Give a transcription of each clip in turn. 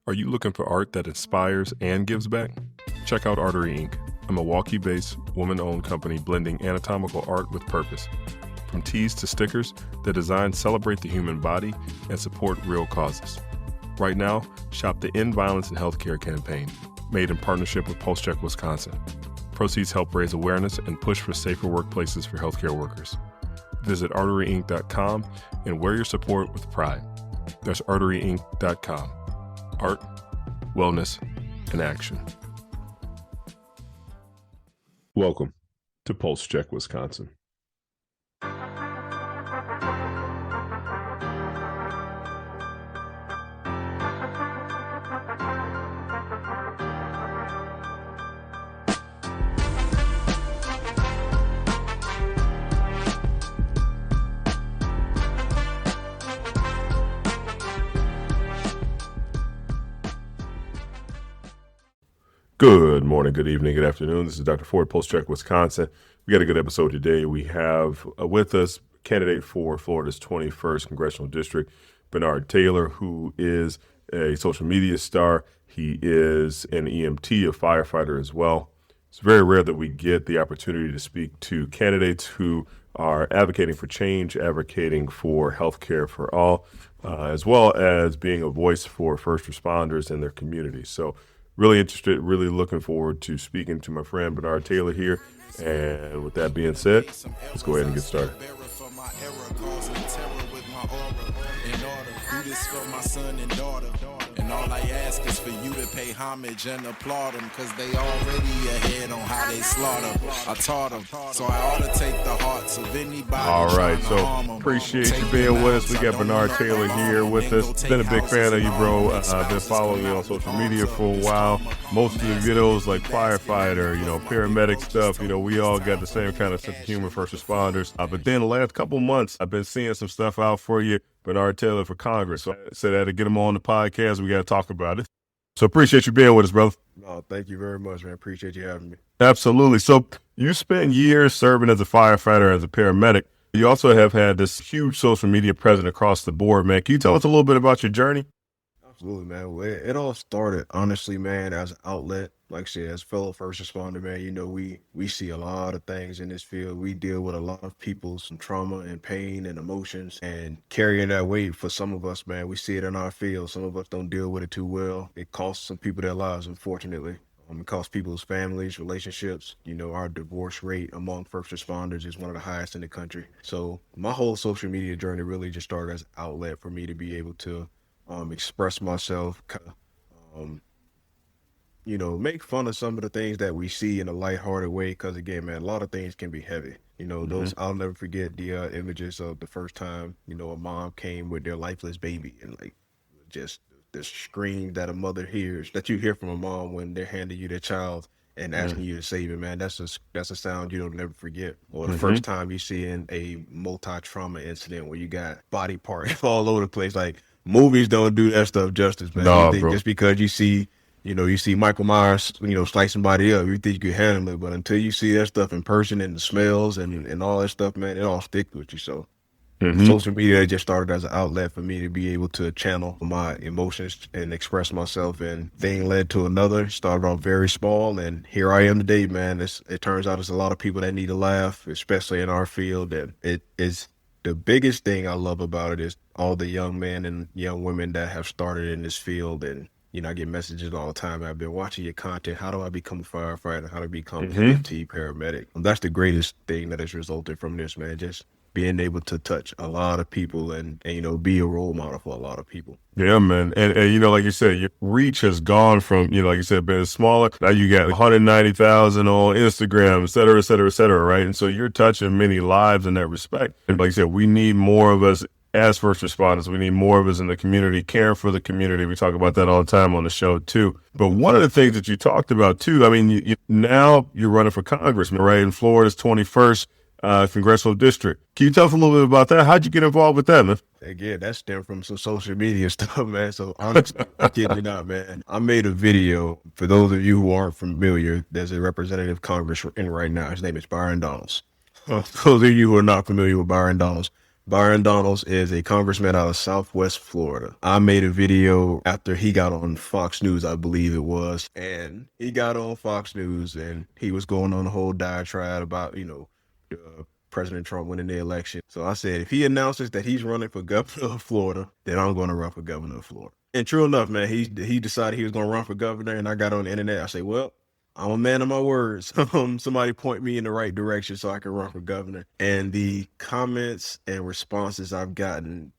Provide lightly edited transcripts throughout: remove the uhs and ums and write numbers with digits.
Are you looking for art that inspires and gives back? Check out Artery Inc., a Milwaukee-based, woman-owned company blending anatomical art with purpose. From tees to stickers, their designs celebrate the human body and support real causes. Right now, shop the End Violence in Healthcare campaign, made in partnership with PulseCheck Wisconsin. Proceeds help raise awareness and push for safer workplaces for healthcare workers. Visit arteryinc.com and wear your support with pride. That's arteryinc.com. Art, wellness, and action. Welcome to PulseCheck Wisconsin. Good morning, good evening, good afternoon. This is Dr. Ford, PulseCheck Wisconsin. We got a good episode today. We have with us candidate for Florida's 21st Congressional District, Bernard Taylor, who is a social media star. He is an EMT, a firefighter as well. It's very rare that we get the opportunity to speak to candidates who are advocating for change, advocating for healthcare for all, as well as being a voice for first responders in their communities. So really interested, really looking forward to speaking to my friend Bernard Taylor here. And with that being said, let's go ahead and get started. And all I ask is for you to pay homage and applaud them, cause they already ahead on how they slaughter. I taught them, so I ought to take the hearts of anybody. All right, so appreciate you being with us. We got Bernard Taylor here with us. Been a big fan of you, bro. I've been following you on social media for a while. Most of your videos like firefighter, paramedic stuff, we all got the same kind of sense of humor, first responders. But then the last couple months, I've been seeing some stuff out for you. Bernard Taylor for Congress. So I said I had to get him on the podcast. We got to talk about it. So appreciate you being with us, brother. Oh, thank you very much, man. Appreciate you having me. Absolutely. So you spent years serving as a firefighter, as a paramedic. You also have had this huge social media presence across the board, man. Can you tell us a little bit about your journey? Absolutely, man. Well, it all started, honestly, man, as an outlet. Like I said, as a fellow first responder, man, we see a lot of things in this field. We deal with a lot of people's trauma and pain and emotions, and carrying that weight for some of us, man, we see it in our field. Some of us don't deal with it too well. It costs some people their lives, unfortunately. It costs people's families, relationships. Our divorce rate among first responders is one of the highest in the country. So my whole social media journey really just started as an outlet for me to be able to express myself, make fun of some of the things that we see in a lighthearted way. Because again, man, a lot of things can be heavy. Those I'll never forget the images of the first time, a mom came with their lifeless baby, and just the scream that a mother hears, that you hear from a mom when they're handing you their child and asking you to save it, man. That's a sound you'll never forget. Or the first time you see in a multi-trauma incident where you got body parts all over the place. Like, movies don't do that stuff justice, man. No, You think bro. just because you see Michael Myers, slice somebody up, you think you can handle it. But until you see that stuff in person and the smells and all that stuff, man, it all sticks with you. So social media just started as an outlet for me to be able to channel my emotions and express myself. And thing led to another. Started off very small, and here I am today, man. It turns out there's a lot of people that need to laugh, especially in our field. And it is the biggest thing I love about it is all the young men and young women that have started in this field. And I get messages all the time. I've been watching your content. How do I become a firefighter? How to become an EMT paramedic? That's the greatest thing that has resulted from this, man. Just being able to touch a lot of people and be a role model for a lot of people. Yeah, man. And like you said, your reach has gone from, like you said, being smaller. Now you got 190,000 on Instagram, et cetera, et cetera, et cetera, right? And so you're touching many lives in that respect. And like you said, we need more of us as first responders. We need more of us in the community, caring for the community. We talk about that all the time on the show too. But one of the things that you talked about too, now you're running for Congress, right? In Florida's 21st Congressional District. Can you tell us a little bit about that? How'd you get involved with that, man? Again, that stemmed from some social media stuff, man. So honestly, I kid you not, man. I made a video. For those of you who aren't familiar, there's a representative of Congress in right now. His name is Byron Donalds. Those of you who are not familiar with Byron Donalds, Byron Donalds is a congressman out of Southwest Florida. I made a video after he got on Fox News, I believe it was. And he got on Fox News and he was going on a whole diatribe about, President Trump winning the election. So I said, if he announces that he's running for governor of Florida, then I'm going to run for governor of Florida. And true enough, man, he decided he was going to run for governor. And I got on the internet. I said, well, I'm a man of my words. Somebody point me in the right direction so I can run for governor. And the comments and responses I've gotten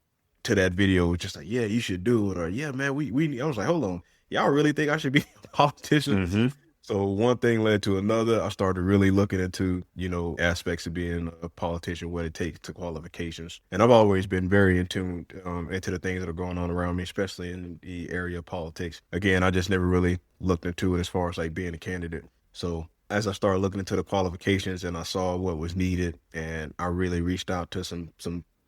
to that video was just like, yeah, you should do it. Or, yeah, man, I was like, hold on. Y'all really think I should be a politician? Mm-hmm. So one thing led to another. I started really looking into, aspects of being a politician, what it takes to qualifications. And I've always been very in tune into the things that are going on around me, especially in the area of politics. Again, I just never really looked into it as far as like being a candidate. So as I started looking into the qualifications and I saw what was needed, and I really reached out to some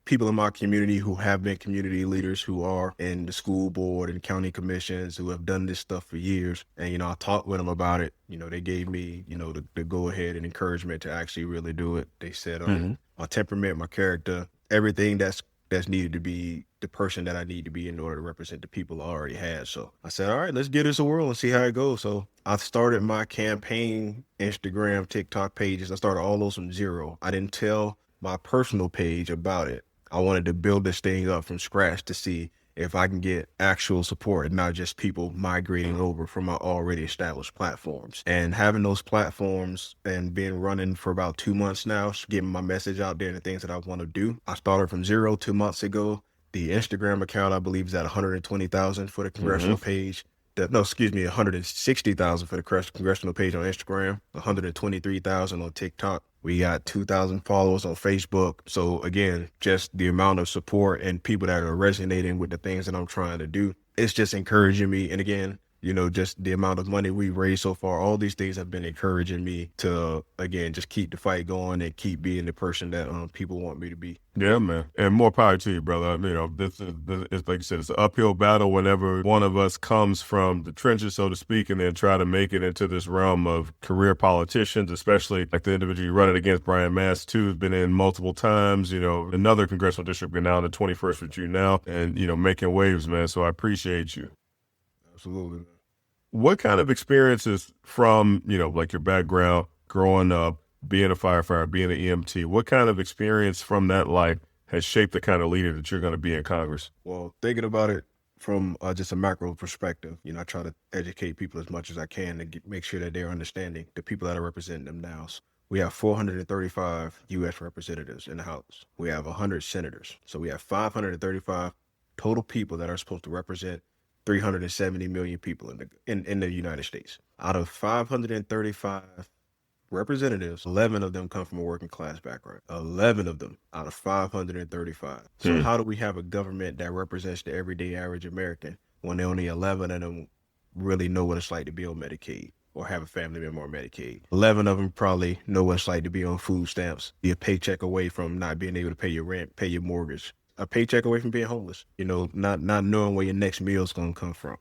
people in my community who have been community leaders, who are in the school board and county commissions, who have done this stuff for years. And, I talked with them about it. They gave me, the go ahead and encouragement to actually really do it. They said, my temperament, my character, everything that's needed to be the person that I need to be in order to represent the people I already had. So I said, all right, let's give this a whirl and see how it goes. So I started my campaign, Instagram, TikTok pages. I started all those from zero. I didn't tell my personal page about it. I wanted to build this thing up from scratch to see if I can get actual support and not just people migrating over from my already established platforms. And having those platforms and being running for about 2 months now, getting my message out there and the things that I want to do. I started from zero 2 months ago. The Instagram account, I believe, is at 120,000 for the congressional page. 160,000 for the congressional page on Instagram, 123,000 on TikTok. We got 2,000 followers on Facebook. So again, just the amount of support and people that are resonating with the things that I'm trying to do, it's just encouraging me. And again, just the amount of money we've raised so far, all these things have been encouraging me to, again, just keep the fight going and keep being the person that people want me to be. Yeah, man. And more power to you, brother. This is like you said, it's an uphill battle whenever one of us comes from the trenches, so to speak, and then try to make it into this realm of career politicians, especially like the individual you're running against, Brian Mast, too, has been in multiple times, another congressional district, now in the 21st with you now, and, making waves, man. So I appreciate you. Absolutely. What kind of experiences from, like your background, growing up, being a firefighter, being an EMT, what kind of experience from that life has shaped the kind of leader that you're going to be in Congress? Well, thinking about it from just a macro perspective, I try to educate people as much as I can to make sure that they're understanding the people that are representing them now. So we have 435 U.S. representatives in the House. We have 100 senators. So we have 535 total people that are supposed to represent 370 million people in the United States. Out of 535 representatives, 11 of them come from a working class background. 11 of them out of 535. So how do we have a government that represents the everyday average American when only 11 of them really know what it's like to be on Medicaid or have a family member on Medicaid? 11 of them probably know what it's like to be on food stamps, be a paycheck away from not being able to pay your rent, pay your mortgage, a paycheck away from being homeless, not knowing where your next meal is going to come from.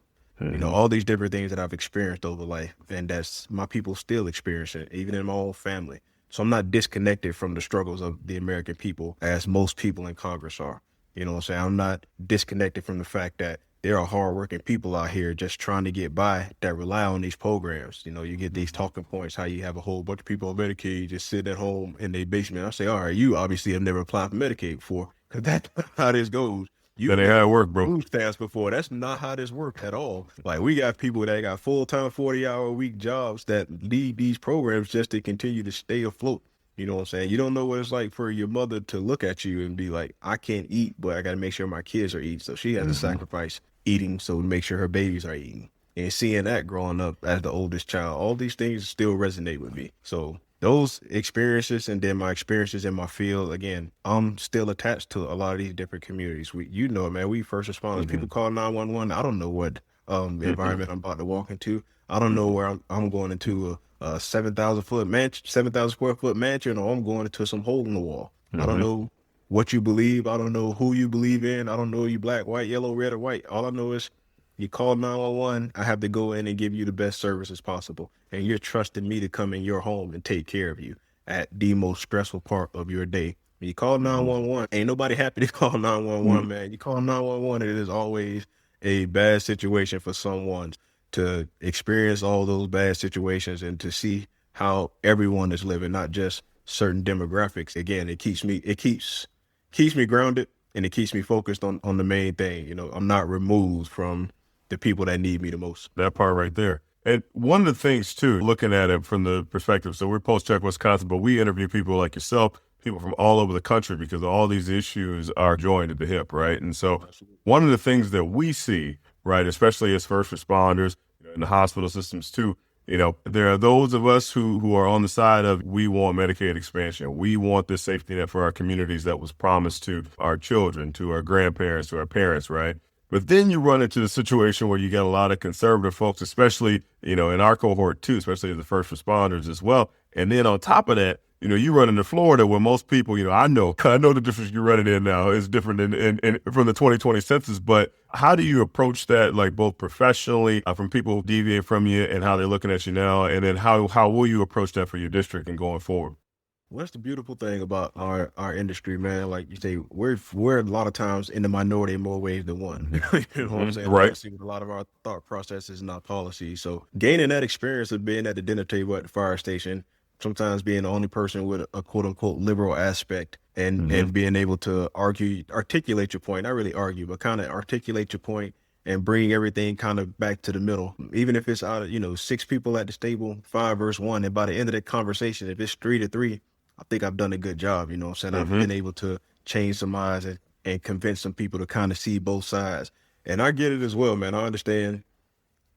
All these different things that I've experienced over life, and that's my people still experiencing, even in my own family. So I'm not disconnected from the struggles of the American people as most people in Congress are. You know what I'm saying? I'm not disconnected from the fact that there are hardworking people out here just trying to get by that rely on these programs. You get these talking points, how you have a whole bunch of people on Medicaid just sitting at home in their basement. I say, all right, you obviously have never applied for Medicaid before, because that's how this goes. That ain't how it work, bro. Food stamps before. That's not how this worked at all. Like, we got people that got full-time 40-hour-a-week jobs that lead these programs just to continue to stay afloat. You know what I'm saying? You don't know what it's like for your mother to look at you and be like, I can't eat, but I got to make sure my kids are eating. So she has to sacrifice eating so to make sure her babies are eating. And seeing that growing up as the oldest child, all these things still resonate with me. So those experiences, and then my experiences in my field, again, I'm still attached to a lot of these different communities. Man, we first responders, people call 911. I don't know what environment I'm about to walk into. I don't know where I'm going into a 7,000 square foot mansion, or I'm going into some hole in the wall. I don't know what you believe. I don't know who you believe in. I don't know you black, white, yellow, red, or white. All I know is you call 911, I have to go in and give you the best service as possible. And you're trusting me to come in your home and take care of you at the most stressful part of your day You call 911, ain't nobody happy to call 911, man. You call 911, it is always a bad situation for someone to experience all those bad situations and to see how everyone is living, not just certain demographics. Again, it keeps me grounded and it keeps me focused on the main thing. You know, I'm not removed from the people that need me the most. That part right there. And one of the things too, looking at it from the perspective, so we're Post Check Wisconsin, but we interview people like yourself, people from all over the country, because all these issues are joined at the hip, right? And so one of the things that we see, right, especially as first responders in the hospital systems too, there are those of us who are on the side of, we want Medicaid expansion. We want this safety net for our communities that was promised to our children, to our grandparents, to our parents, right? But then you run into the situation where you get a lot of conservative folks, especially, in our cohort too, especially the first responders as well. And then on top of that, you run into Florida where most people, I know the difference you're running in now is different in from the 2020 census, but how do you approach that, like both professionally from people who deviate from you and how they're looking at you now? And then how will you approach that for your district and going forward? What's the beautiful thing about our industry, man? Like you say, we're a lot of times in the minority in more ways than one. You know what I'm saying? Right. Honestly, with a lot of our thought processes and our policies. So gaining that experience of being at the dinner table at the fire station, sometimes being the only person with a quote unquote liberal aspect and being able to articulate your point, not really argue, but kind of articulate your point and bring everything kind of back to the middle. Even if it's out of, 6 people at the table, 5 versus 1, and by the end of the conversation, if it's 3-3, I think I've done a good job, you know what I'm saying? I've been able to change some minds and convince some people to kind of see both sides. And I get it as well, man. I understand,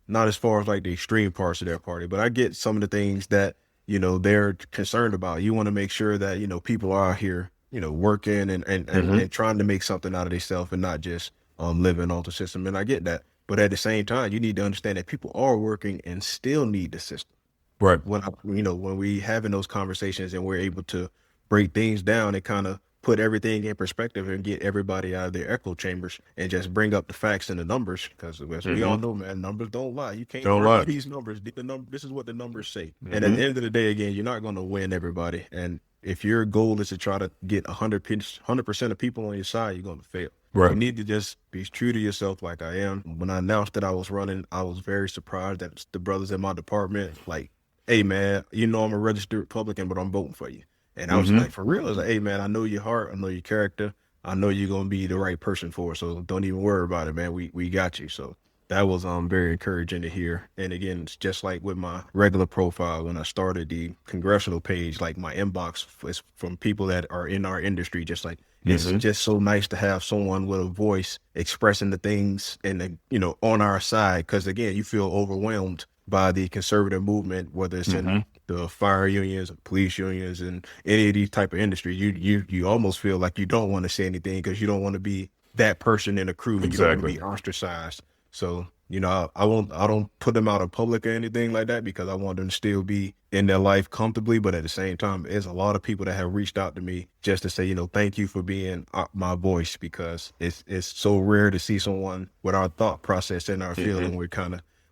not as far as like the extreme parts of their party, but I get some of the things that, they're concerned about. You want to make sure that, people are here, working and trying to make something out of themselves and not just living off the system. And I get that. But at the same time, you need to understand that people are working and still need the system. Right. When we having those conversations and we're able to break things down and kind of put everything in perspective and get everybody out of their echo chambers and just bring up the facts and the numbers, because as we all know, man, numbers don't lie. You can't argue these numbers. This is what the numbers say. And at the end of the day, again, you're not going to win everybody. And if your goal is to try to get 100% of people on your side, you're going to fail. Right. You need to just be true to yourself like I am. When I announced that I was running, I was very surprised that the brothers in my department, like, hey, man, I'm a registered Republican, but I'm voting for you. And I was like, for real? I was like, hey, man, I know your heart. I know your character. I know you're going to be the right person for it. So don't even worry about it, man. We got you. So that was very encouraging to hear. And again, it's just like with my regular profile, when I started the congressional page, like my inbox is from people that are in our industry, just like, it's just so nice to have someone with a voice expressing the things and, on our side. Because again, you feel overwhelmed by the conservative movement, whether it's in the fire unions, police unions, and any of these type of industry. You almost feel like you don't want to say anything because you don't want to be that person in a crew. Exactly. You don't want to be ostracized. So, I don't put them out of public or anything like that because I want them to still be in their life comfortably. But at the same time, there's a lot of people that have reached out to me just to say, thank you for being my voice, because it's so rare to see someone with our thought process and our feeling.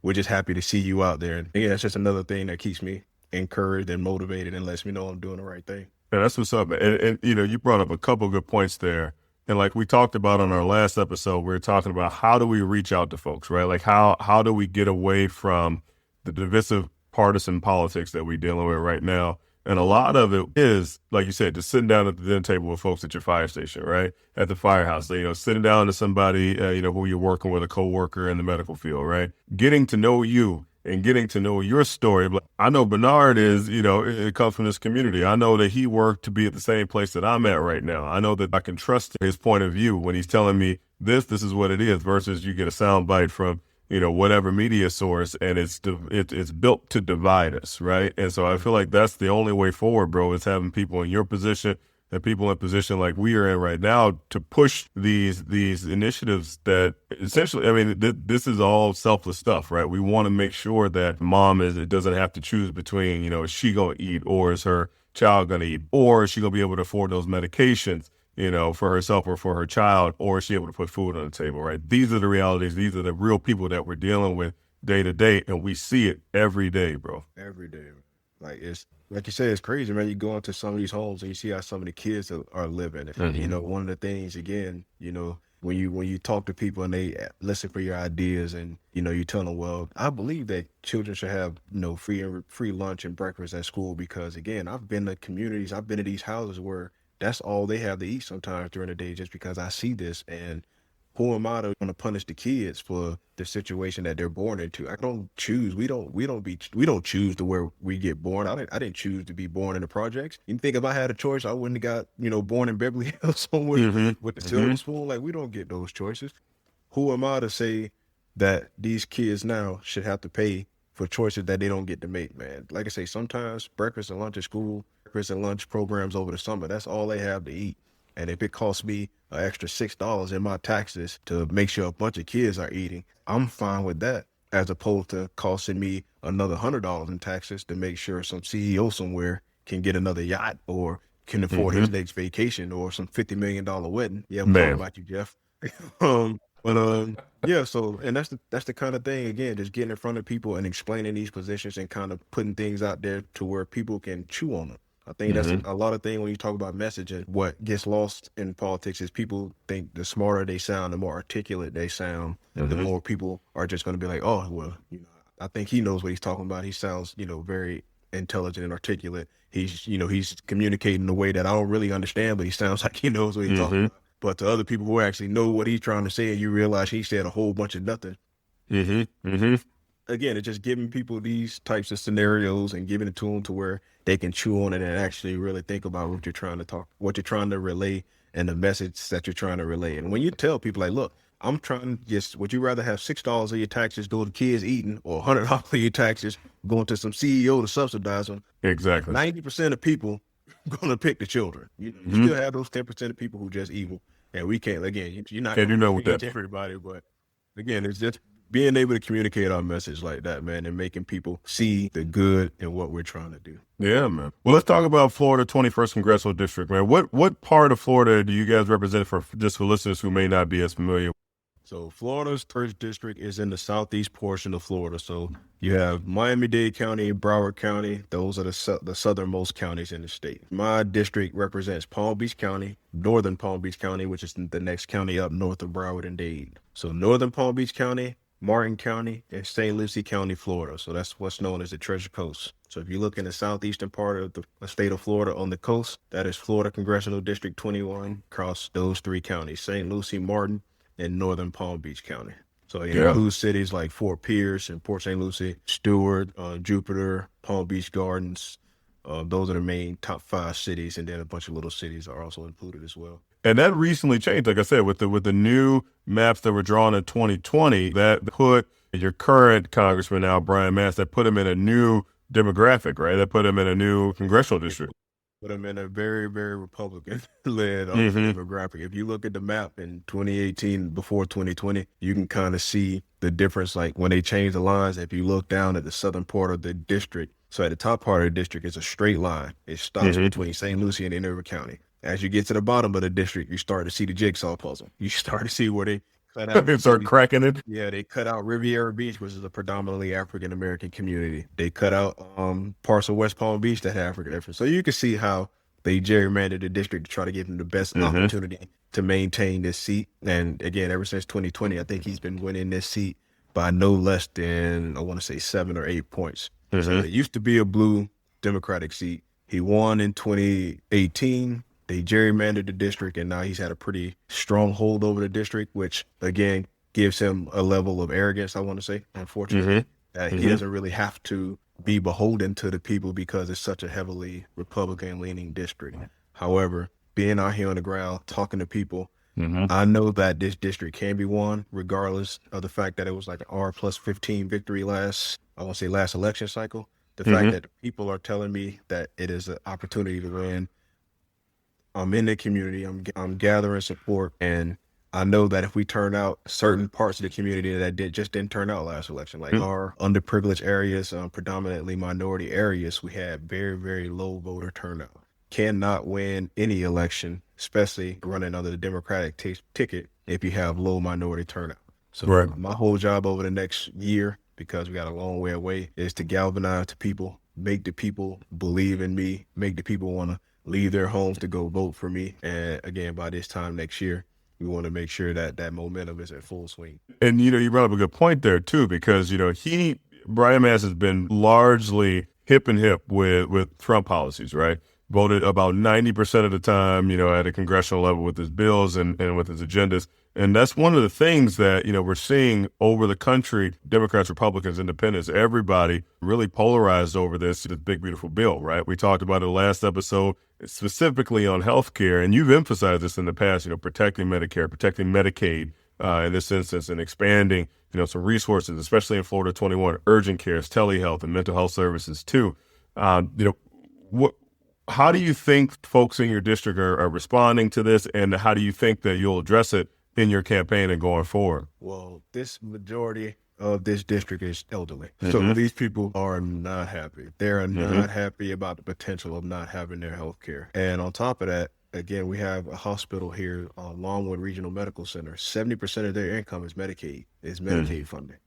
We're just happy to see you out there. And yeah, it's just another thing that keeps me encouraged and motivated and lets me know I'm doing the right thing. Yeah, that's what's up, man. And you brought up a couple of good points there. And like we talked about on our last episode, we were talking about how do we reach out to folks, right? Like how do we get away from the divisive partisan politics that we're dealing with right now? And a lot of it is, like you said, just sitting down at the dinner table with folks at your fire station, right? At the firehouse, sitting down to somebody, who you're working with, a coworker in the medical field, right? Getting to know you and getting to know your story. But I know Bernard is, it comes from this community. I know that he worked to be at the same place that I'm at right now. I know that I can trust his point of view when he's telling me this is what it is, versus you get a sound bite from, whatever media source, and it's built to divide us, right? And so I feel like that's the only way forward, bro, is having people in your position and people in position like we are in right now to push these initiatives that essentially, this is all selfless stuff, right? We want to make sure that mom it doesn't have to choose between, is she going to eat, or is her child going to eat, or is she going to be able to afford those medications, for herself or for her child, or is she able to put food on the table, right? These are the realities. These are the real people that we're dealing with day to day, and we see it every day, bro. Every day. Like it's like you said, it's crazy, man. You go into some of these homes and you see how some of the kids are living. You know, one of the things again, you know, when you talk to people and they listen for your ideas and you know you tell them, well, I believe that children should have free lunch and breakfast at school because again, I've been to communities, I've been to these houses where that's all they have to eat sometimes during the day just because I see this and who am I to want to punish the kids for the situation that they're born into? I don't choose. We don't choose to where we get born. I didn't choose to be born in the projects. You think if I had a choice, I wouldn't have got, you know, born in Beverly Hills somewhere with the silver spoon. Like we don't get those choices. Who am I to say that these kids now should have to pay for choices that they don't get to make, man? Like I say, sometimes breakfast and lunch at school, breakfast and lunch programs over the summer, that's all they have to eat. And if it costs me an extra $6 in my taxes to make sure a bunch of kids are eating, I'm fine with that, as opposed to costing me another $100 in taxes to make sure some CEO somewhere can get another yacht or can afford his next vacation or some $50 million wedding. Yeah, I'm talking about you, Jeff. Yeah, so and that's the kind of thing again, just getting in front of people and explaining these positions and kind of putting things out there to where people can chew on them. I think that's a lot of thing when you talk about messaging. What gets lost in politics is people think the smarter they sound, the more articulate they sound, the more people are just going to be like, oh, well, you know, I think he knows what he's talking about. He sounds, you know, very intelligent and articulate. He's, you know, he's communicating in a way that I don't really understand, but he sounds like he knows what he's talking about. But to other people who actually know what he's trying to say, and you realize he said a whole bunch of nothing. Again, it's just giving people these types of scenarios and giving it to them to where they can chew on it and actually really think about what you're trying to what you're trying to relay and the message that you're trying to relay. And when you tell people like, look, I'm trying to just, would you rather have $6 of your taxes go to kids eating or $100 of your taxes going to some CEO to subsidize them? Exactly. 90% of people going to pick the children. You still have those 10% of people who just evil. And we can't, again, you're not going to change everybody, but again, it's just being able to communicate our message like that, man, and making people see the good in what we're trying to do. Yeah, man. Well, let's talk about Florida 21st Congressional District, man. What part of Florida do you guys represent for listeners who may not be as familiar? So Florida's 1st district is in the southeast portion of Florida. So you have Miami-Dade County, Broward County. Those are the southernmost counties in the state. My district represents Palm Beach County, northern Palm Beach County, which is the next county up north of Broward and Dade. So northern Palm Beach County, Martin County, and St. Lucie County, Florida. So that's what's known as the Treasure Coast. So if you look in the southeastern part of the state of Florida on the coast, that is Florida Congressional District 21 across those 3 counties, St. Lucie, Martin, and northern Palm Beach County. So it includes cities like Fort Pierce and Port St. Lucie, Stewart, Jupiter, Palm Beach Gardens. Those are the main top 5 cities, and then a bunch of little cities are also included as well. And that recently changed, like I said, with the new maps that were drawn in 2020, that put your current congressman now, Brian Mast, that put him in a new demographic, right? That put him in a new congressional district. Put him in a very, very Republican-led demographic. If you look at the map in 2018 before 2020, you can kind of see the difference. Like when they changed the lines, if you look down at the southern part of the district, so at the top part of the district is a straight line. It stops between St. Lucie and Indian River County. As you get to the bottom of the district, you start to see the jigsaw puzzle. You start to see where they cut out. They start cracking it. Yeah, they cut out Riviera Beach, which is a predominantly African-American community. They cut out parts of West Palm Beach that have African. So you can see how they gerrymandered the district to try to give him the best opportunity to maintain this seat. And again, ever since 2020, I think he's been winning this seat by no less than, I want to say 7 or 8 points. So it used to be a blue Democratic seat. He won in 2018. They gerrymandered the district, and now he's had a pretty strong hold over the district, which, again, gives him a level of arrogance, I want to say, unfortunately. He doesn't really have to be beholden to the people because it's such a heavily Republican-leaning district. However, being out here on the ground, talking to people, I know that this district can be won, regardless of the fact that it was like an R+15 victory last election cycle. The fact that the people are telling me that it is an opportunity to win. I'm in the community. I'm gathering support, and I know that if we turn out certain parts of the community that didn't turn out last election, like our underprivileged areas, predominantly minority areas, we had very, very low voter turnout. Cannot win any election, especially running under the Democratic ticket, if you have low minority turnout. So my whole job over the next year, because we got a long way away, is to galvanize the people, make the people believe in me, make the people want to leave their homes to go vote for me. And again, by this time next year, we want to make sure that that momentum is in full swing. And, you brought up a good point there, too, because, Brian Mast has been largely hip and hip with Trump policies, right? Voted about 90% of the time, at a congressional level with his bills and with his agendas. And that's one of the things that, we're seeing over the country, Democrats, Republicans, Independents, everybody really polarized over this big, beautiful bill, right? We talked about it last episode, specifically on healthcare. And you've emphasized this in the past, protecting Medicare, protecting Medicaid in this instance, and expanding, some resources, especially in Florida 21, urgent cares, telehealth, and mental health services too. How do you think folks in your district are responding to this, and how do you think that you'll address it in your campaign and going forward? Well, this majority of this district is elderly. So these people are not happy. They're not happy about the potential of not having their health care. And on top of that, again, we have a hospital here, Longwood Regional Medical Center. 70% of their income is Medicaid, funding.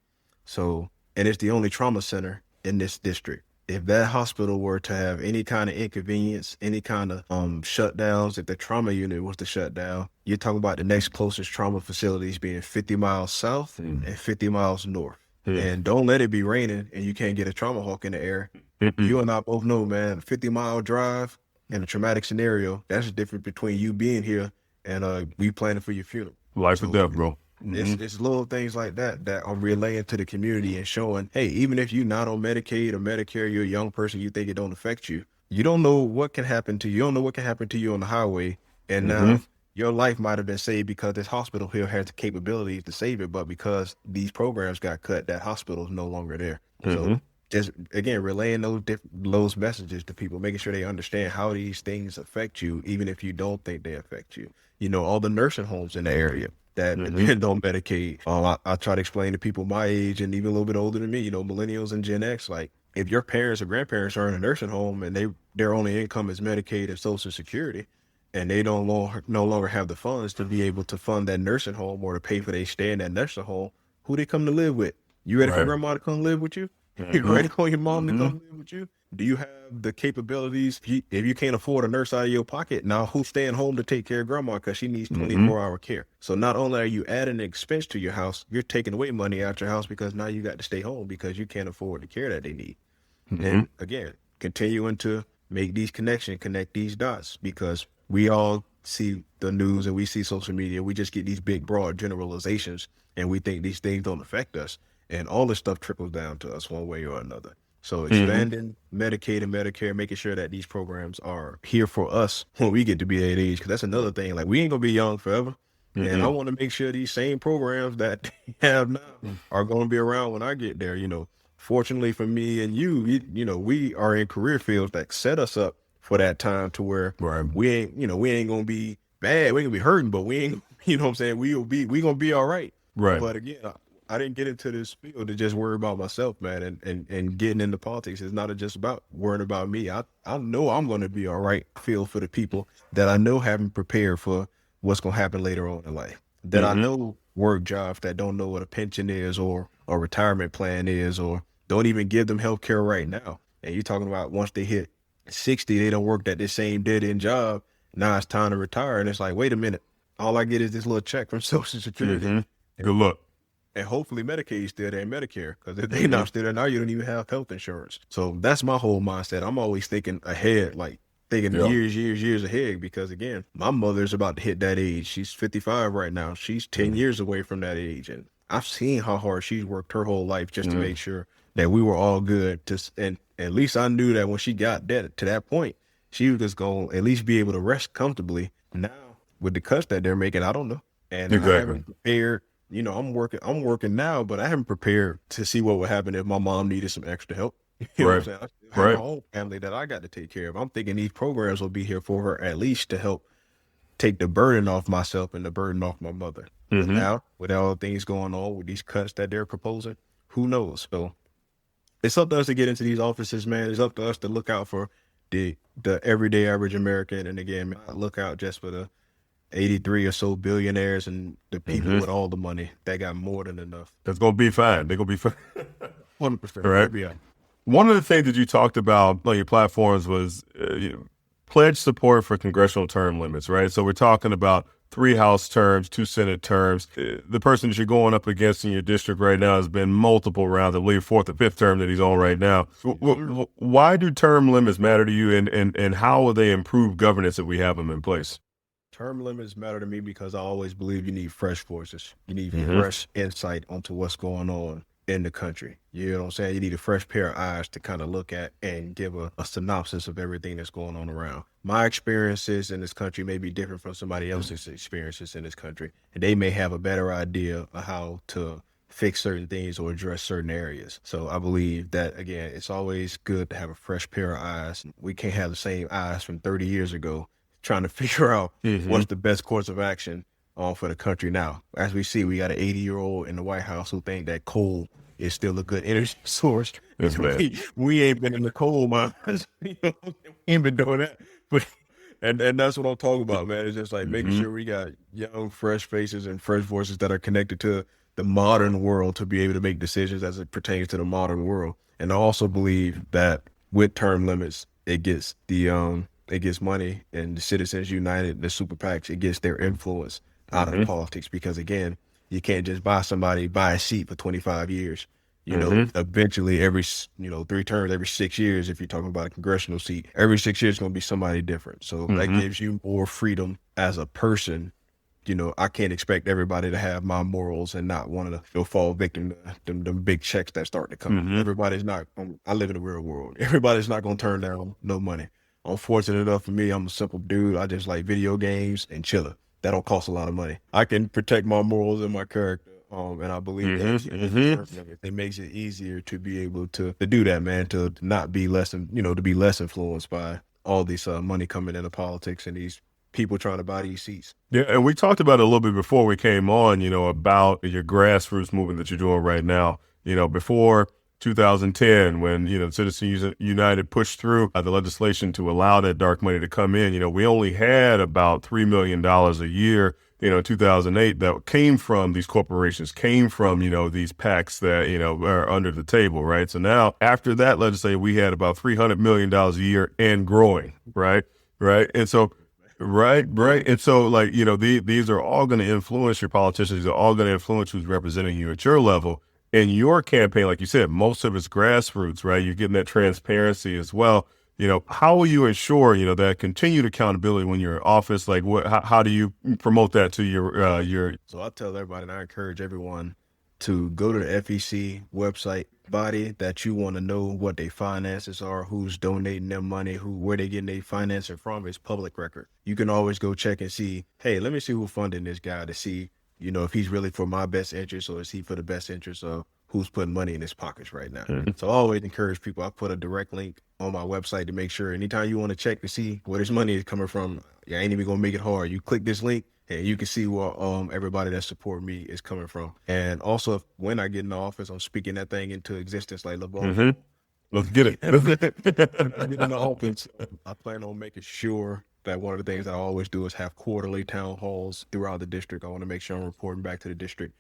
So, and it's the only trauma center in this district. If that hospital were to have any kind of inconvenience, any kind of shutdowns, if the trauma unit was to shut down, you're talking about the next closest trauma facilities being 50 miles south and 50 miles north. And don't let it be raining and you can't get a trauma hawk in the air. You and I both know, man, a 50-mile drive in a traumatic scenario, that's the difference between you being here and we planning for your funeral. Life or death, bro. It's little things like that I'm relaying to the community and showing, hey, even if you're not on Medicaid or Medicare, you're a young person, you think it don't affect you. You don't know what can happen to you. You don't know what can happen to you on the highway. And now your life might have been saved because this hospital here has the capabilities to save it. But because these programs got cut, that hospital is no longer there. So just, again, relaying those messages to people, making sure they understand how these things affect you, even if you don't think they affect you. All the nursing homes in the area that depend on Medicaid. I try to explain to people my age and even a little bit older than me, millennials and Gen X, like if your parents or grandparents are in a nursing home and their only income is Medicaid and Social Security, and they no longer have the funds to be able to fund that nursing home or to pay for their stay in that nursing home, who they come to live with? You ready for grandma to come live with you? You ready for your mom to come live with you? Do you have the capabilities? If you can't afford a nurse out of your pocket, now who's staying home to take care of grandma because she needs 24-hour care? So not only are you adding an expense to your house, you're taking away money out your house because now you got to stay home because you can't afford the care that they need. And again, continuing to make these connections, connect these dots, because we all see the news and we see social media. We just get these big, broad generalizations and we think these things don't affect us. And all this stuff trickles down to us one way or another. So expanding Medicaid and Medicare, making sure that these programs are here for us when we get to be that age. Because that's another thing. Like, we ain't going to be young forever. And I want to make sure these same programs that they have now are going to be around when I get there. Fortunately for me and you, we are in career fields that set us up for that time to where we ain't going to be bad. We ain't going to be hurting, but we ain't, what I'm saying? We going to be all right. Right. But again, I didn't get into this field to just worry about myself, man, and getting into politics is not just about worrying about me. I know I'm going to be all right. I feel for the people that I know haven't prepared for what's going to happen later on in life, that I know work jobs that don't know what a pension is or a retirement plan is, or don't even give them health care right now. And you're talking about once they hit 60, they don't work at this same dead-end job. Now it's time to retire. And it's like, wait a minute. All I get is this little check from Social Security. Good luck. And hopefully Medicaid's still there and Medicare, because if they not still there now, you don't even have health insurance. So that's my whole mindset. I'm always thinking ahead, like thinking years ahead, because again, my mother's about to hit that age. She's 55 right now. She's 10 years away from that age. And I've seen how hard she's worked her whole life just to make sure that we were all good. And at least I knew that when she got to that point, she was just going to at least be able to rest comfortably. Now, with the cuts that they're making, I don't know. And I haven't prepared. I'm working now, but I haven't prepared to see what would happen if my mom needed some extra help. You know what I'm saying? I still have my own family that I got to take care of. I'm thinking these programs will be here for her at least to help take the burden off myself and the burden off my mother. But now, with all the things going on with these cuts that they're proposing, who knows? So it's up to us to get into these offices, man. It's up to us to look out for the everyday average American. And again, man, look out just for the 83 or so billionaires and the people with all the money that got more than enough. That's going to be fine. They're going to be fine. 100%. Right. Yeah. One of the things that you talked about on your platforms was pledge support for congressional term limits, right? So we're talking about 3 House terms, 2 Senate terms. The person that you're going up against in your district right now has been multiple rounds. I believe fourth or fifth term that he's on right now. Why do term limits matter to you, and how will they improve governance if we have them in place? Term limits matter to me because I always believe you need fresh voices. You need Mm-hmm. fresh insight onto what's going on in the country. You know what I'm saying? You need a fresh pair of eyes to kind of look at and give a synopsis of everything that's going on around. My experiences in this country may be different from somebody else's experiences in this country, and they may have a better idea of how to fix certain things or address certain areas. So I believe that, again, it's always good to have a fresh pair of eyes. We can't have the same eyes from 30 years ago trying to figure out what's the best course of action for the country now. As we see, we got an 80-year-old in the White House who think that coal is still a good energy source. Yes, man. We ain't been in the coal mines. We ain't been doing that. But and that's what I'm talking about, man. It's just like making sure we got young, fresh faces and fresh voices that are connected to the modern world to be able to make decisions as it pertains to the modern world. And I also believe that with term limits, it gets money, and the Citizens United, the super PACs, it gets their influence out of politics, because again, you can't just buy a seat for 25 years. Eventually every 3 terms, every 6 years, if you're talking about a congressional seat, every 6 years is going to be somebody different. So that gives you more freedom as a person. I can't expect everybody to have my morals and not want to fall victim to them big checks that start to come. Everybody's not. I live in the real world. Everybody's not going to turn down no money. Unfortunate enough for me, I'm a simple dude. I just like video games and chilling. That don't cost a lot of money. I can protect my morals and my character. And I believe that it makes it easier to be able to do that, man, to not be to be less influenced by all this money coming into politics and these people trying to buy these seats. Yeah, and we talked about it a little bit before we came on, about your grassroots movement that you're doing right now. Before 2010, when, Citizens United pushed through the legislation to allow that dark money to come in, we only had about $3 million a year, in 2008 that came from these corporations, came from, these PACs that, are under the table, right? So now after that legislation, we had about $300 million a year and growing, right? Right. And so, right. And so, these are all going to influence your politicians. These are all going to influence who's representing you at your level. In your campaign, like you said, most of it's grassroots, right? You're getting that transparency as well. How will you ensure, that continued accountability when you're in office? Like, how do you promote that to your? So I tell everybody, and I encourage everyone to go to the FEC website, body that you want to know what their finances are, who's donating their money, where they getting their financing from. Is public record. You can always go check and see, hey, let me see who's funding this guy, to see, if he's really for my best interest, or is he for the best interest of who's putting money in his pockets right now. So I always encourage people. I put a direct link on my website to make sure anytime you want to check to see where this money is coming from, I ain't even gonna make it hard. You click this link and you can see where everybody that support me is coming from. And also, when I get in the office, I'm speaking that thing into existence like LeBron. Let's get it. I get in the office. I plan on making sure that one of the things that I always do is have quarterly town halls throughout the district. I want to make sure I'm reporting back to the district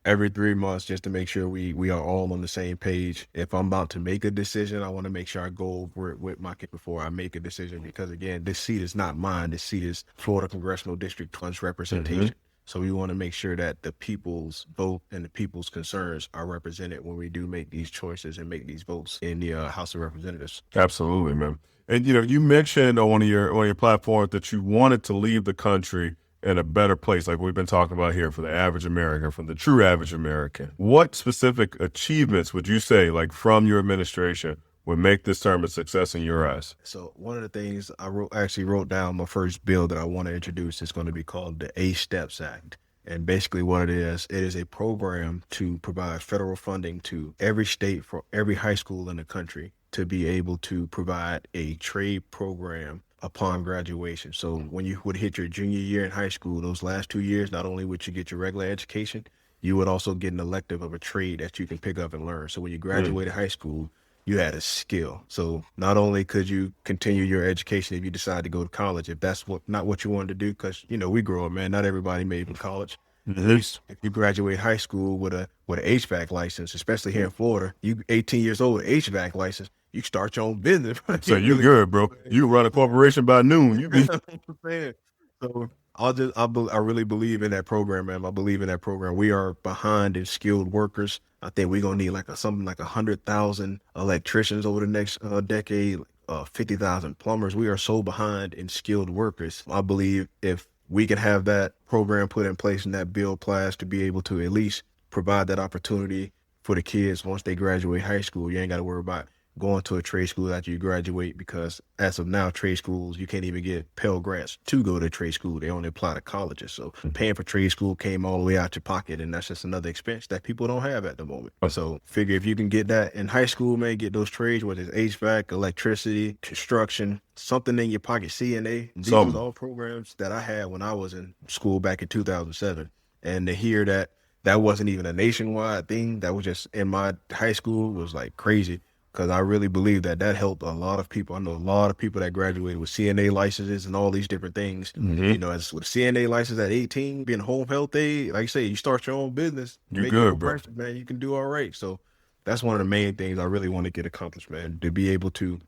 every 3 months, just to make sure we are all on the same page. If I'm about to make a decision, I want to make sure I go over it with my kid before I make a decision, because again, this seat is not mine. This seat is Florida Congressional District 20's representation. So we want to make sure that the people's vote and the people's concerns are represented when we do make these choices and make these votes in the House of Representatives. Absolutely, man. And you mentioned on one of your platforms that you wanted to leave the country in a better place, like we've been talking about here, for the average American, from the true average American. What specific achievements would you say, like from your administration, would make this term a success in your eyes? So one of the things I wrote down, my first bill that I want to introduce is going to be called the A-Steps Act. And basically what it is a program to provide federal funding to every state for every high school in the country to be able to provide a trade program upon graduation. So when you would hit your junior year in high school, those last 2 years, not only would you get your regular education, you would also get an elective of a trade that you can pick up and learn. So when you graduated high school, you had a skill. So not only could you continue your education if you decide to go to college, if that's not what you wanted to do, because, we grow up, man, not everybody made it to college. If you graduate high school with an HVAC license, especially here in Florida, you 18 years old with HVAC license, you start your own business. So you good, bro. You run a corporation by noon. You be Man. So I really believe in that program, man. I believe in that program. We are behind in skilled workers. I think we're gonna need something like 100,000 electricians over the next decade. 50,000 plumbers. We are so behind in skilled workers. I believe if we can have that program put in place and that bill passed to be able to at least provide that opportunity for the kids once they graduate high school, you ain't got to worry about going to a trade school after you graduate, because as of now, trade schools, you can't even get Pell Grants to go to trade school. They only apply to colleges. So paying for trade school came all the way out your pocket, and that's just another expense that people don't have at the moment. So figure if you can get that in high school, man, get those trades, whether it's HVAC, electricity, construction, something in your pocket, CNA. These are all programs that I had when I was in school back in 2007. And to hear that wasn't even a nationwide thing, that was just in my high school, was like crazy. Because I really believe that helped a lot of people. I know a lot of people that graduated with CNA licenses and all these different things. You know, as with CNA license at 18, being home health aide, like I say, you start your own business. You good, bro. Man, you can do all right. So that's one of the main things I really want to get accomplished, man, to be able to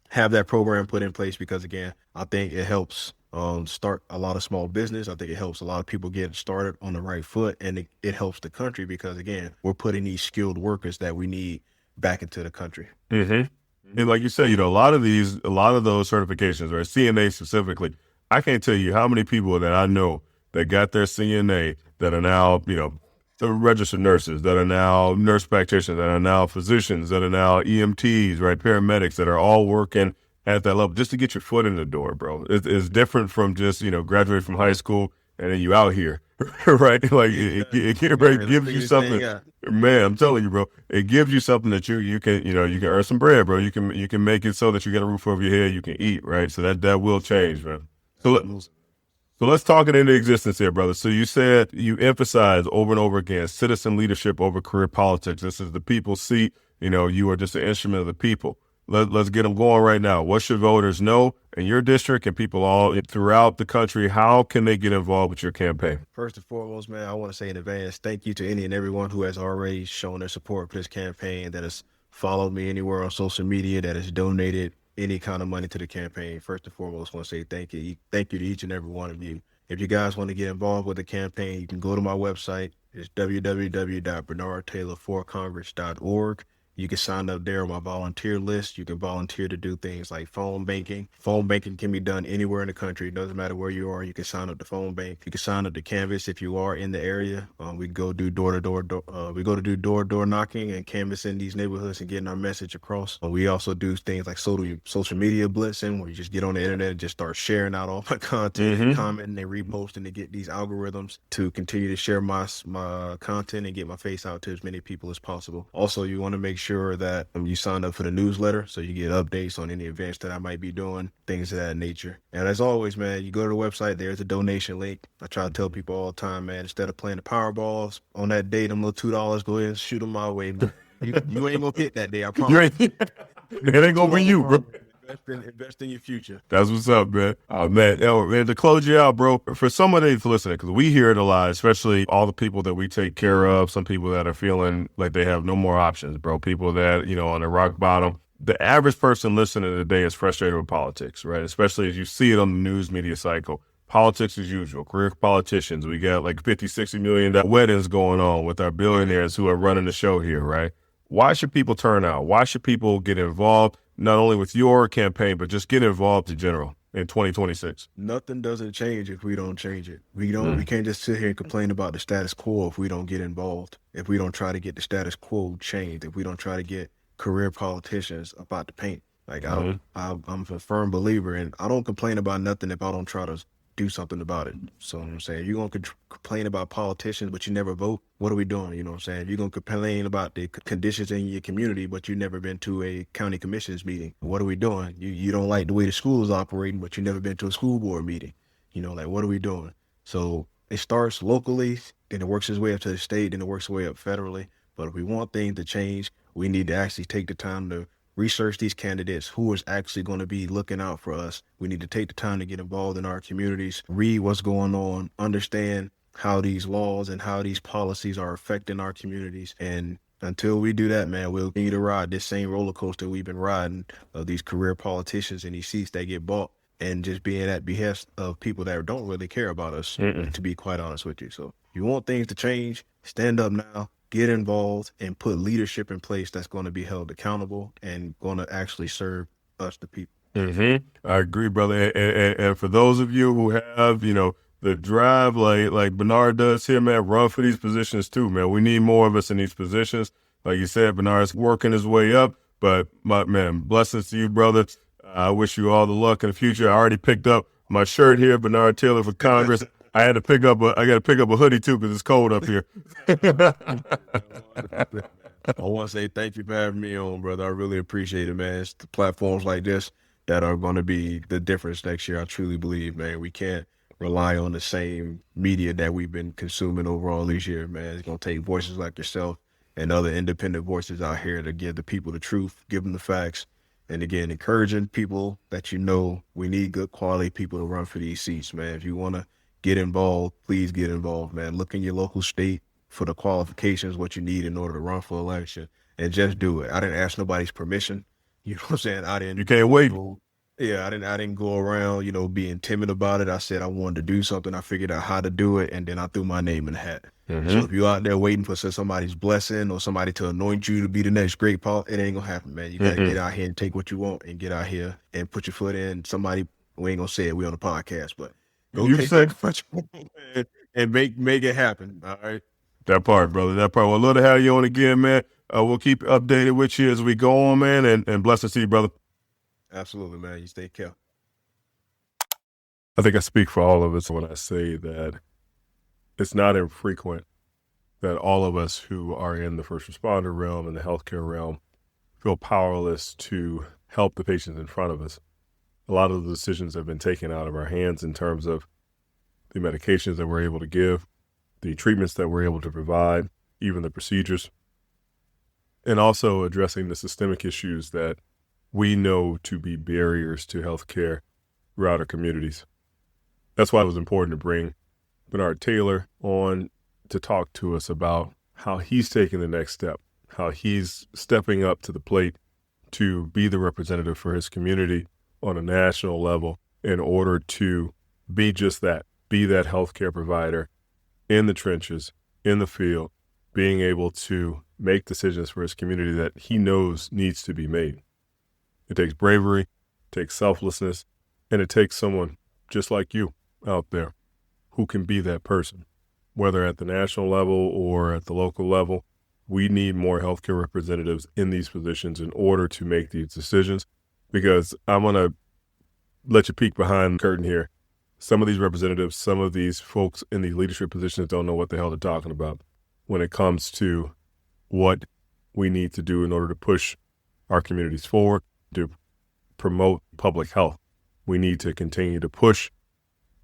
have that program put in place, because, again, I think it helps start a lot of small business. I think it helps a lot of people get started on the right foot, and it helps the country because, again, we're putting these skilled workers that we need back into the country. And like you said, you know, a lot of those certifications, or CNA specifically, I can't tell you how many people that I know that got their CNA that are now, you know, registered nurses, that are now nurse practitioners, that are now physicians, that are now EMTs, right, paramedics, that are all working at that level just to get your foot in the door, bro. It's different from just, you know, graduate from high school and then you out here, right? Like it gives you something, man. I'm telling you, bro. It gives you something that you can, you know, you can earn some bread, bro. You can make it so that you get a roof over your head, you can eat, right? So that will change, man. So let's talk it into existence here, brother. So you said you emphasize over and over again citizen leadership over career politics. This is the people's seat. You know, you are just an instrument of the people. Let's get them going right now. What should voters know in your district and people all throughout the country? How can they get involved with your campaign? First and foremost, man, I want to say in advance, thank you to any and everyone who has already shown their support for this campaign, that has followed me anywhere on social media, that has donated any kind of money to the campaign. First and foremost, I want to say thank you. Thank you to each and every one of you. If you guys want to get involved with the campaign, you can go to my website. It's www.bernardtaylorforcongress.org. You can sign up there on my volunteer list. You can volunteer to do things like phone banking. Phone banking can be done anywhere in the country. It doesn't matter where you are. You can sign up to phone bank. You can sign up to Canvas if you are in the area. We go do door-to-door. We go to do door-to-door knocking and canvassing these neighborhoods and getting our message across. We also do things like social media blitzing, where you just get on the internet and just start sharing out all my content, commenting and reposting to get these algorithms to continue to share my content and get my face out to as many people as possible. Also, you want to make sure that you sign up for the newsletter so you get updates on any events that I might be doing, things of that nature. And as always, man, you go to the website, there's a donation link. I try to tell people all the time, man, instead of playing the Powerballs on that day, them little $2, go ahead and shoot them my way. You ain't gonna hit that day, I promise. It ain't gonna be you, bro. Invest in your future. That's what's up, man. Oh, man. To close you out, bro, for somebody that's listening, because we hear it a lot, especially all the people that we take care of, some people that are feeling like they have no more options, bro, people that, you know, on the rock bottom. The average person listening today is frustrated with politics, right? Especially as you see it on the news media cycle. Politics as usual, career politicians. We got like 50, 60 million weddings going on with our billionaires who are running the show here, right? Why should people turn out? Why should people get involved, not only with your campaign, but just get involved in general in 2026? Nothing doesn't change if we don't change it. We can't just sit here and complain about the status quo if we don't get involved, if we don't try to get the status quo changed, if we don't try to get career politicians about the paint. Like I'm a firm believer, and I don't complain about nothing if I don't try to do something about it. So I'm saying, you're going to complain about politicians, but you never vote. What are we doing? You know what I'm saying? You're going to complain about the conditions in your community, but you've never been to a county commissioners meeting. What are we doing? You don't like the way the school is operating, but you've never been to a school board meeting. You know, like, what are we doing? So it starts locally, then it works its way up to the state, then it works its way up federally. But if we want things to change, we need to actually take the time to research these candidates, who is actually going to be looking out for us. We need to take the time to get involved in our communities, read what's going on, understand how these laws and how these policies are affecting our communities. And until we do that, man, we'll continue to ride this same roller coaster we've been riding of these career politicians and these seats that get bought and just being at behest of people that don't really care about us, to be quite honest with you. So if you want things to change, stand up now, get involved, and put leadership in place that's going to be held accountable and going to actually serve us, the people. I agree, brother. And for those of you who have, the drive like Bernard does here, man, run for these positions too, man. We need more of us in these positions. Like you said, Bernard's working his way up, but man, blessings to you, brother. I wish you all the luck in the future. I already picked up my shirt here, Bernard Taylor for Congress. I got to pick up a hoodie too because it's cold up here. I want to say thank you for having me on, brother. I really appreciate it, man. It's the platforms like this that are going to be the difference next year. I truly believe, man. We can't rely on the same media that we've been consuming over all these years, man. It's going to take voices like yourself and other independent voices out here to give the people the truth, give them the facts, and again, encouraging people that we need good quality people to run for these seats, man. If you want to get involved, please get involved, man. Look in your local state for the qualifications, what you need in order to run for election, and just do it. I didn't ask nobody's permission. You know what I'm saying? You can't wait. I didn't go around, being timid about it. I said I wanted to do something. I figured out how to do it, and then I threw my name in the hat. So if you're out there waiting for somebody's blessing or somebody to anoint you to be the next great Paul, it ain't gonna happen, man. You gotta get out here and take what you want and get out here and put your foot in. Somebody, we ain't gonna say it, we on the podcast, but go take what you want and make it happen. All right. That part, brother. That part. Well, love to have you on again, man. We'll keep updated with you as we go on, man, and blessings to you, brother. Absolutely, man. You stay careful. I think I speak for all of us when I say that it's not infrequent that all of us who are in the first responder realm and the healthcare realm feel powerless to help the patients in front of us. A lot of the decisions have been taken out of our hands in terms of the medications that we're able to give, the treatments that we're able to provide, even the procedures, and also addressing the systemic issues that we know to be barriers to healthcare throughout our communities. That's why it was important to bring Bernard Taylor on to talk to us about how he's taking the next step, how he's stepping up to the plate to be the representative for his community on a national level in order to be just that, be that healthcare provider in the trenches, in the field, being able to make decisions for his community that he knows needs to be made. It takes bravery, it takes selflessness, and it takes someone just like you out there who can be that person, whether at the national level or at the local level. We need more healthcare representatives in these positions in order to make these decisions, because I'm going to let you peek behind the curtain here. Some of these representatives, some of these folks in these leadership positions don't know what the hell they're talking about when it comes to what we need to do in order to push our communities forward, to promote public health. We need to continue to push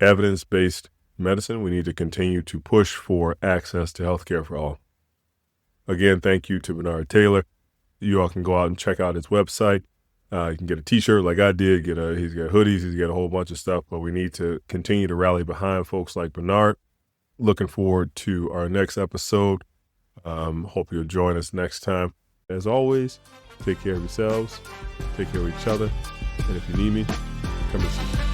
evidence-based medicine. We need to continue to push for access to healthcare for all. Again, thank you to Bernard Taylor. You all can go out and check out his website. You can get a t-shirt like I did. He's got hoodies. He's got a whole bunch of stuff, but we need to continue to rally behind folks like Bernard. Looking forward to our next episode. Hope you'll join us next time. As always, take care of yourselves, take care of each other, and if you need me, come and see me.